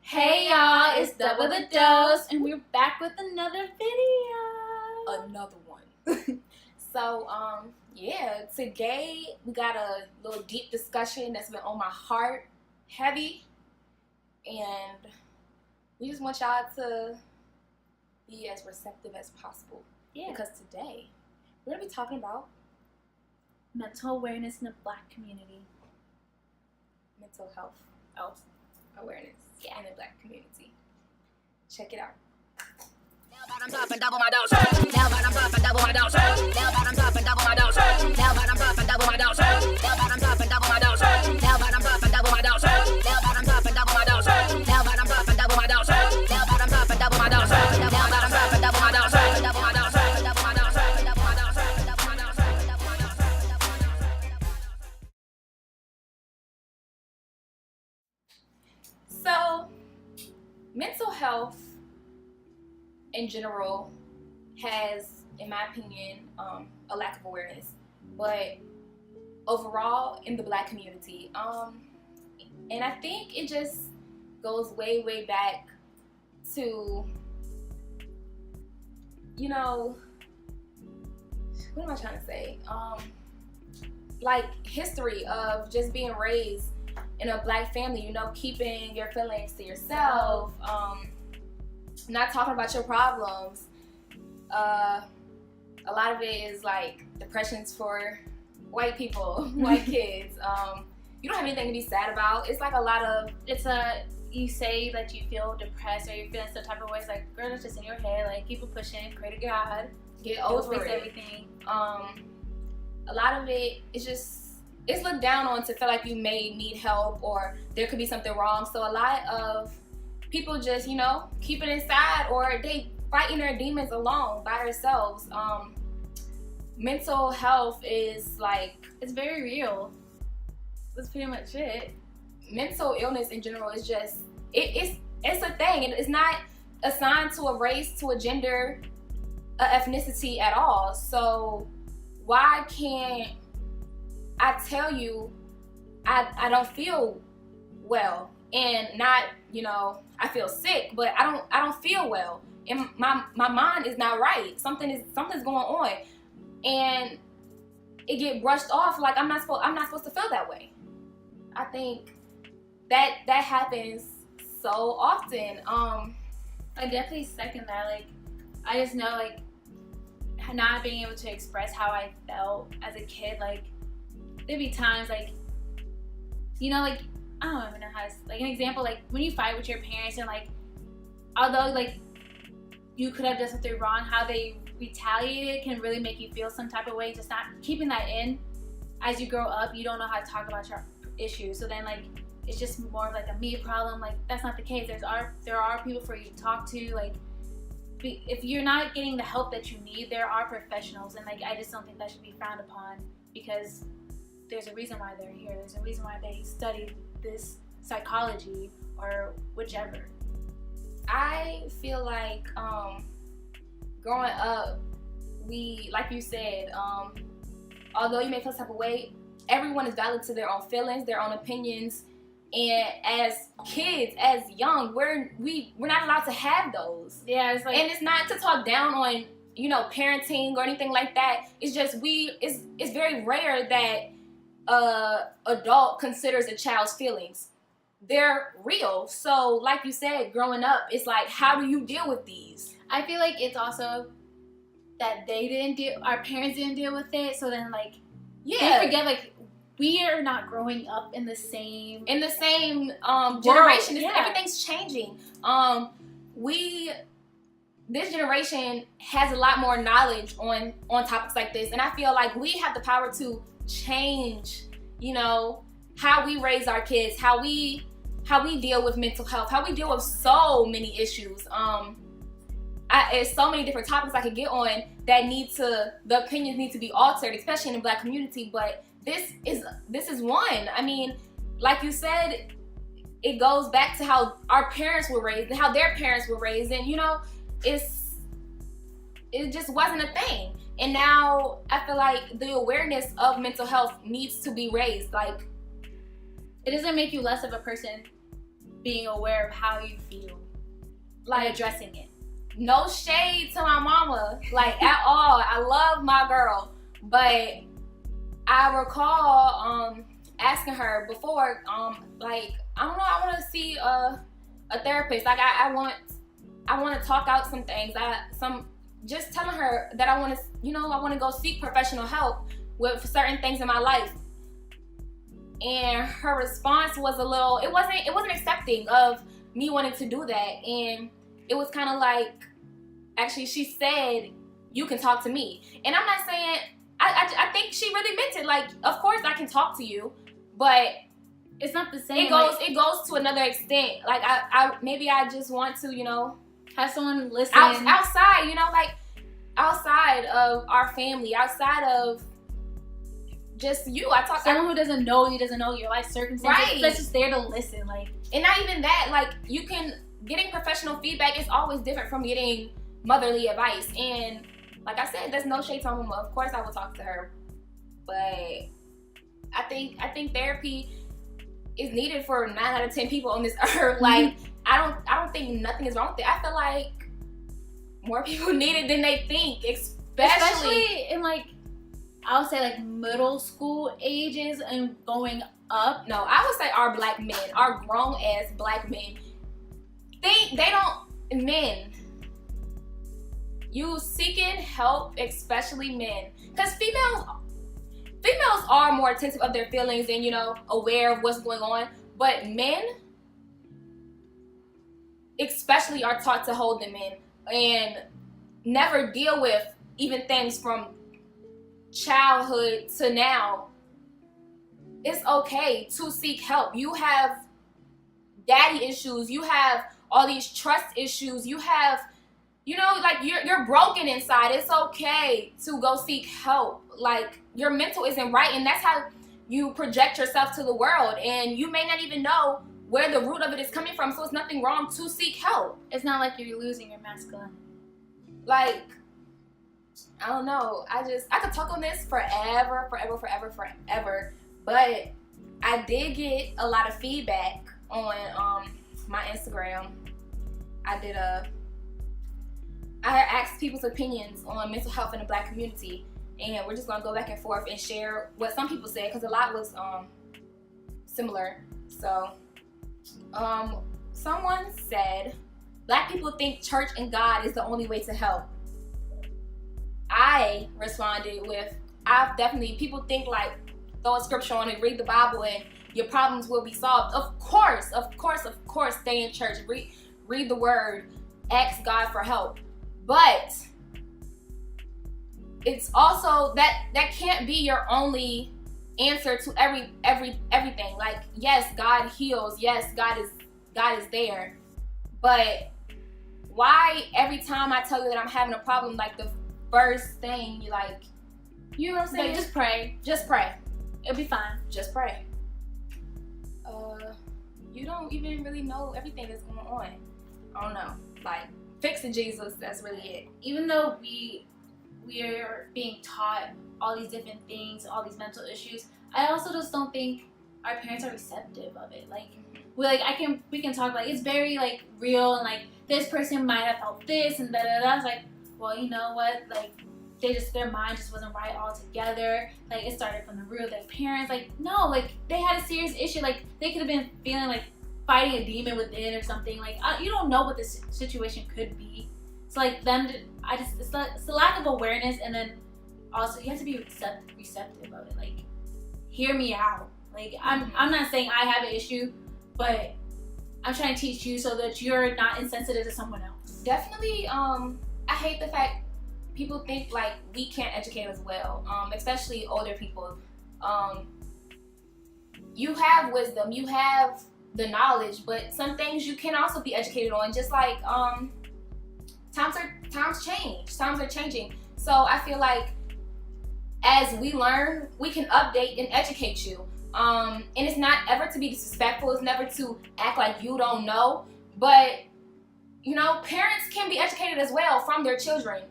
Hey y'all, it's Double the Dose, and we're back with another video. Another one. So, today we got a little deep discussion that's been on my heart, heavy, and we just want y'all to be as receptive as possible. Yeah. Because today we're gonna be talking about Mental awareness in the Black community. mental health awareness in the Black community. Check it out. Down bottoms up and double my dose. Down bottoms up and double my dose. Down bottoms up and double my dose. Down bottoms up and double my dose. Down bottoms up and double my dose. Down bottoms up and double my dose. Down bottoms up and double my dose. Down bottoms up and double my dose. Down bottoms up and double my dose. Down bottoms up and double my dose. Double my dose. Double my dose. Double my dose. Double my dose. Double my dose. So, mental health in general has, in my opinion, a lack of awareness. But overall, in the Black community, and I think it just goes way, way back to, what am I trying to say? Like history of just being raised in a Black family, keeping your feelings to yourself, not talking about your problems. A lot of it is like depressions for white people, white kids. You don't have anything to be sad about. It's like a lot of, You say that you feel depressed or you're feeling some type of way. It's like, girl, it's just in your head. Like, keep it pushing, pray to God. get over Fix it. everything. A lot of it is just, it's looked down on to feel like you may need help or there could be something wrong. So a lot of people just, keep it inside, or they fighting their demons alone by themselves. Mental health is like, It's very real. That's pretty much it. mental illness in general is just, it's a thing. It's not assigned to a race, to a gender, a ethnicity at all. So why can't I tell you I don't feel well, and not, I feel sick, but I don't feel well, and my mind is not right. Something's going on, and it get brushed off like I'm not supposed to feel that way. I think that happens so often. I definitely second that. Like, I just know, like, not being able to express how I felt as a kid. Like, there'd be times, like, like, I don't even know how to, like, an example, like, when you fight with your parents and, like, although, like, you could have done something wrong, how they retaliated can really make you feel some type of way. Just not keeping that in. As you grow up, you don't know how to talk about your issues. So then, like, it's just more of like a me problem. Like, that's not the case. There are people for you to talk to. Like, if you're not getting the help that you need, there are professionals, and, like, I just don't think that should be frowned upon, because there's a reason why they're here. There's a reason why they studied this psychology or whichever. I feel like growing up, we, like you said, although you may feel some type of way, everyone is valid to their own feelings, their own opinions, and as kids, as young, we're not allowed to have those. Yeah, it's like, And it's not to talk down on, parenting or anything like that. It's just it's very rare that adult considers a child's feelings. They're real. So like you said, growing up, it's like, how do you deal with these? I feel like it's also that our parents didn't deal with it, so then, like, Yeah. they forget, like, we are not growing up in the same generation. Yeah. Everything's changing. This generation has a lot more knowledge on topics like this, and I feel like we have the power to change, how we raise our kids, how we deal with mental health, how we deal with so many issues. There's so many different topics I could get on that the opinions need to be altered, especially in the Black community. But this is one. I mean, like you said, it goes back to how our parents were raised and how their parents were raised, and it just wasn't a thing. And now I feel like the awareness of mental health needs to be raised. Like, it doesn't make you less of a person being aware of how you feel, like addressing it. No shade to my mama, like at all. I love my girl, but I recall asking her before, like, I don't know, I want to see a therapist. Like I want to talk out some things. Just telling her that I want to go seek professional help with certain things in my life. And her response was it wasn't accepting of me wanting to do that. And it was kind of like, actually, she said, you can talk to me. And I'm not saying, I think she really meant it. Like, of course I can talk to you, but it's not the same. It goes to another extent. Like, maybe I just want to, have someone listen. Outside, like, outside of our family, outside of just you. Someone who doesn't know your life circumstances. Right. That's just there to listen. Like, and not even that, like, getting professional feedback is always different from getting motherly advice. And like I said, there's no shade to my mama. Of course I will talk to her. But I think therapy is needed for 9 out of 10 people on this earth. Like, I don't think nothing is wrong with it. I feel like more people need it than they think, especially in, like, I would say, like, middle school ages and going up. No, I would say our black men, our grown ass black men, men, you seeking help, especially men, because females are more attentive of their feelings and, aware of what's going on, but men especially are taught to hold them in and never deal with even things from childhood to now. It's okay to seek help. You have daddy issues, you have all these trust issues, you have, like, you're broken inside. It's okay to go seek help. Like, your mental isn't right, and that's how you project yourself to the world, and you may not even know where the root of it is coming from, so it's nothing wrong to seek help. It's not like you're losing your masculinity. Like, I don't know. I could talk on this forever, but I did get a lot of feedback on my Instagram. I asked people's opinions on mental health in the black community, and we're just gonna go back and forth and share what some people said, because a lot was similar. So someone said, black people think church and God is the only way to help. I responded with, people think, like, throw a scripture on it, read the Bible, and your problems will be solved. Of course, stay in church, read the word, ask God for help. But it's also that can't be your only answer to everything. Like, yes, God heals. Yes, God is there. But why every time I tell you that I'm having a problem, like, the first thing you like, you know what I'm saying? Like, just pray. Just pray. It'll be fine. Just pray. You don't even really know everything that's going on. I don't know. Like, fix it, Jesus. That's really it. Even though we are being taught all these different things, all these mental issues, I also just don't think our parents are receptive of it. Like, we can talk, like, it's very, like, real, and, like, this person might have felt this and da da da. It's like, well, you know what? Like, their mind just wasn't right altogether. Like, it started from the root of their parents. Like, no, like, they had a serious issue. Like, they could have been feeling like fighting a demon within or something. Like, you don't know what this situation could be. So, like, it's the lack of awareness, and then also you have to be receptive of it. Like, hear me out. Like, I'm not saying I have an issue, but I'm trying to teach you so that you're not insensitive to someone else. Definitely, I hate the fact people think, like, we can't educate as well, especially older people. You have wisdom, you have the knowledge, but some things you can also be educated on. Just like, times are changing. So I feel like as we learn, we can update and educate you. And it's not ever to be disrespectful. It's never to act like you don't know. But, parents can be educated as well from their children.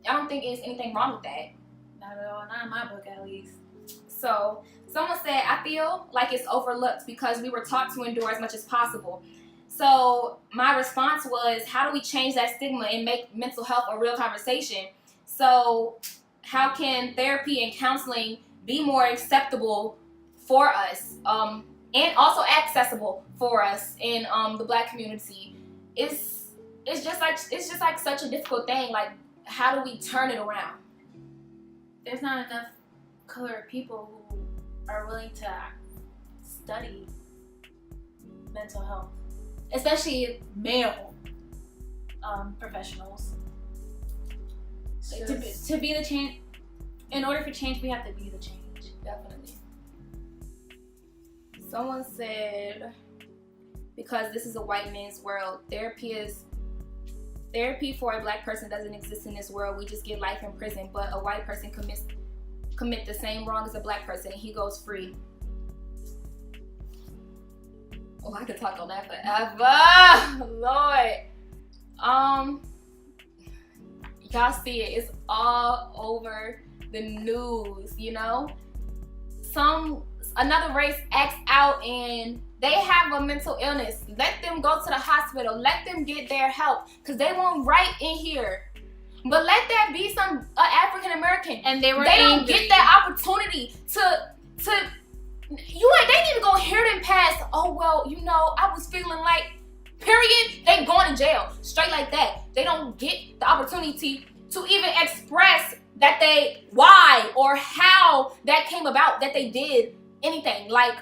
I don't think there's anything wrong with that. Not at all. Not in my book, at least. So, someone said, I feel like it's overlooked because we were taught to endure as much as possible. So my response was, how do we change that stigma and make mental health a real conversation? So how can therapy and counseling be more acceptable for us, and also accessible for us in the Black community? It's just like such a difficult thing. Like, how do we turn it around? There's not enough colored people who are willing to study mental health, especially male professionals. Like, to be the change, in order for change, we have to be the change. Definitely. Someone said, because this is a white man's world, therapy for a Black person doesn't exist in this world. We just get life in prison, but a white person commit the same wrong as a Black person and he goes free. Oh, I could talk on that forever. Lord. Y'all see it. It's all over the news, you know? Another race acts out and they have a mental illness. Let them go to the hospital. Let them get their help, because they won't write in here. But let that be some African American, and they don't get that opportunity to they didn't even go hear them pass. Oh well, you know, I was feeling like, period. They going to jail straight like that. They don't get the opportunity to even express that why or how that came about, that they did anything. Like,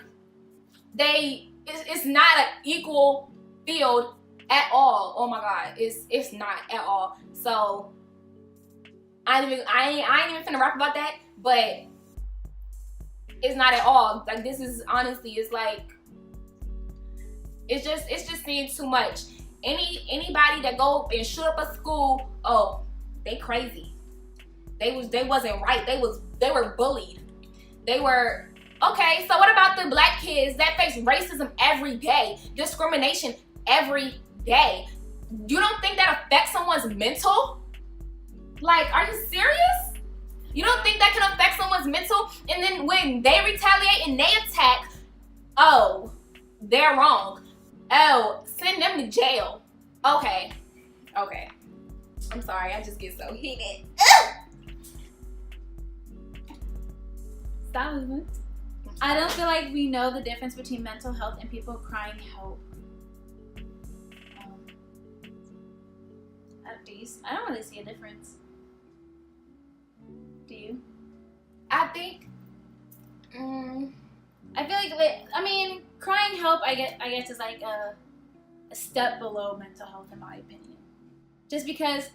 it's not an equal field at all. Oh my God, it's not at all. So I ain't even finna rap about that, but it's not at all. Like, this is honestly, it's like, it's just seeing too much. Anybody that go and shoot up a school, oh, they crazy. They wasn't right. They were bullied. They were, okay, so what about the Black kids that face racism every day, discrimination every day? You don't think that affects someone's mental? Like, are you serious? You don't think that can affect someone's mental? And then when they retaliate and they attack, oh, they're wrong. Oh, send them to jail. Okay. I'm sorry, I just get so heated. Stop moving. I don't feel like we know the difference between mental health and people crying help. I don't really see a difference. Do you? I think. I feel like, I mean, crying help, I guess is like a step below mental health, in my opinion. Just because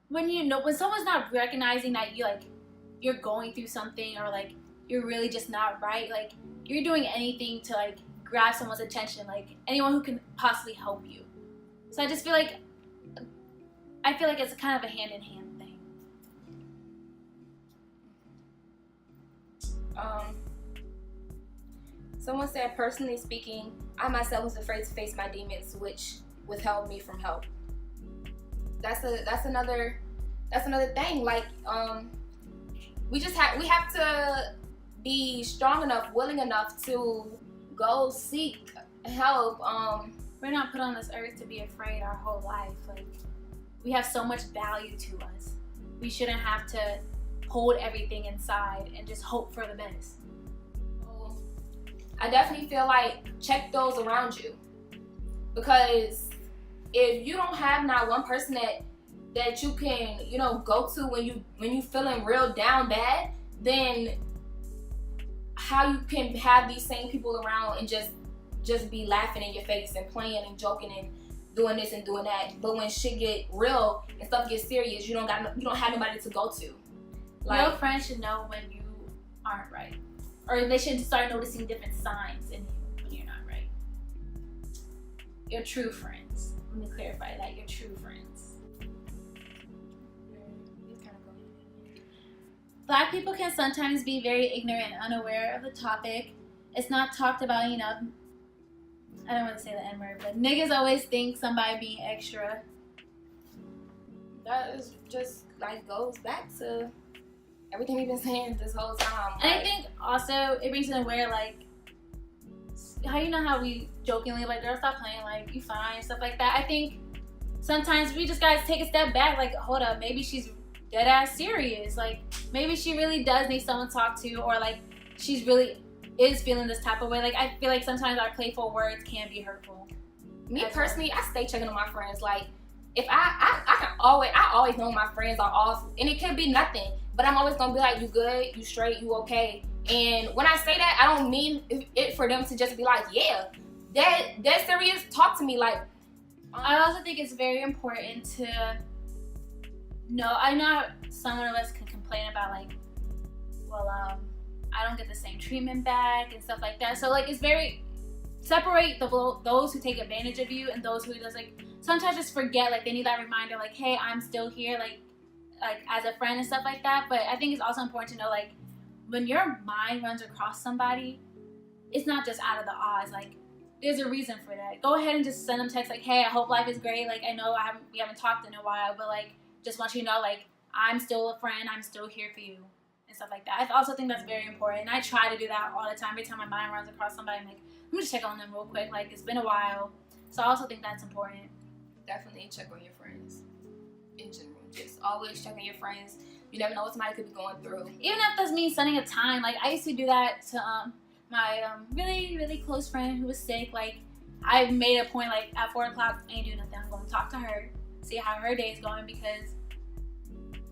when someone's not recognizing that you're going through something, or like you're really just not right, like you're doing anything to like grab someone's attention, like anyone who can possibly help you. So I just feel like it's kind of a hand-in-hand thing. Someone said, personally speaking, I myself was afraid to face my demons, which withheld me from help. That's another thing. Like, we have to be strong enough, willing enough to go seek help. We're not put on this earth to be afraid our whole life. Like, we have so much value to us. We shouldn't have to hold everything inside and just hope for the best. I definitely feel like check those around you, because if you don't have not one person that you can, you know, go to when you feeling real down bad, then how you can have these same people around and just be laughing in your face and playing and joking and doing this and doing that. But when shit get real and stuff gets serious, you don't have nobody to go to. Like, no friend should know when you aren't right, or they should start noticing different signs in you when you're not right. Your true friends. Let me clarify that. Your true friends. Black people can sometimes be very ignorant and unaware of the topic. It's not talked about enough. I don't want to say the N-word, but niggas always think somebody being extra. That is just like goes back to everything we've been saying this whole time. And I think also it brings in aware, like, how we jokingly like, girl, stop playing, like, you fine, stuff like that. I think sometimes we just gotta take a step back, like, hold up, maybe she's dead ass serious. Like, maybe she really does need someone to talk to, or like she's really is feeling this type of way. Like, I feel like sometimes our playful words can be hurtful. Me personally, I stay checking on my friends. Like, if I always know my friends are off, and it could be nothing, but I'm always gonna be like, you good, you straight, you okay. And when I say that, I don't mean it for them to just be like, yeah, that's serious. Talk to me. Like, I also think it's very important to know. I know some of us can complain about like, well, I don't get the same treatment back and stuff like that. So like, it's very separate those who take advantage of you and those who just like sometimes just forget. Like, they need that reminder. Like, hey, I'm still here. Like as a friend and stuff like that. But I think it's also important to know, like, when your mind runs across somebody, it's not just out of the odds. Like, there's a reason for that. Go ahead and just send them text like, hey, I hope life is great. Like, I know we haven't talked in a while, but like, just want you to know, like, I'm still a friend. I'm still here for you and stuff like that. I also think that's very important. And I try to do that all the time. Every time my mind runs across somebody, I'm like, let me just check on them real quick. Like, it's been a while. So I also think that's important. definitely check on your friends in general. Just always check on your friends. You never know what somebody could be going through. Even if that means setting a time. Like, I used to do that to my really, really close friend who was sick. Like, I made a point, like, at 4 o'clock, I ain't doing nothing. I'm going to talk to her, see how her day is going, because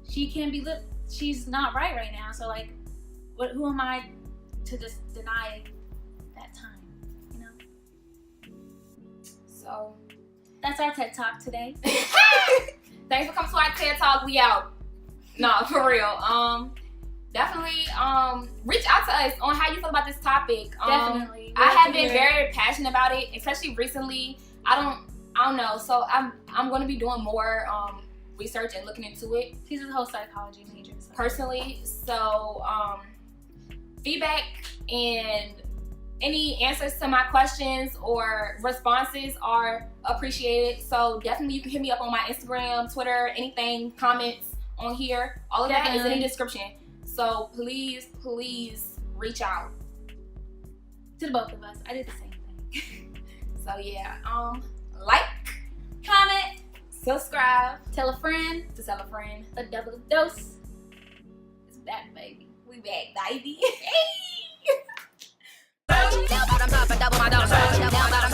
she can't be she's not right now. So, like, who am I to just deny that time, you know? So, that's our TED Talk today. thanks for coming to our TED Talk. We out. No, for real. Definitely reach out to us on how you feel about this topic. Definitely. I have been very passionate about it, especially recently. I don't know. So I'm going to be doing more research and looking into it. She's a whole psychology major. So. Personally. So feedback and any answers to my questions or responses are appreciated. So definitely you can hit me up on my Instagram, Twitter, anything, comments on here. All of that is in the description. So please reach out to the both of us. I did the same thing. So yeah, like, comment, subscribe, tell a friend to tell a friend. A double dose. It's back, baby. We back, baby. Bell bottoms up and double my dose. Bell bottoms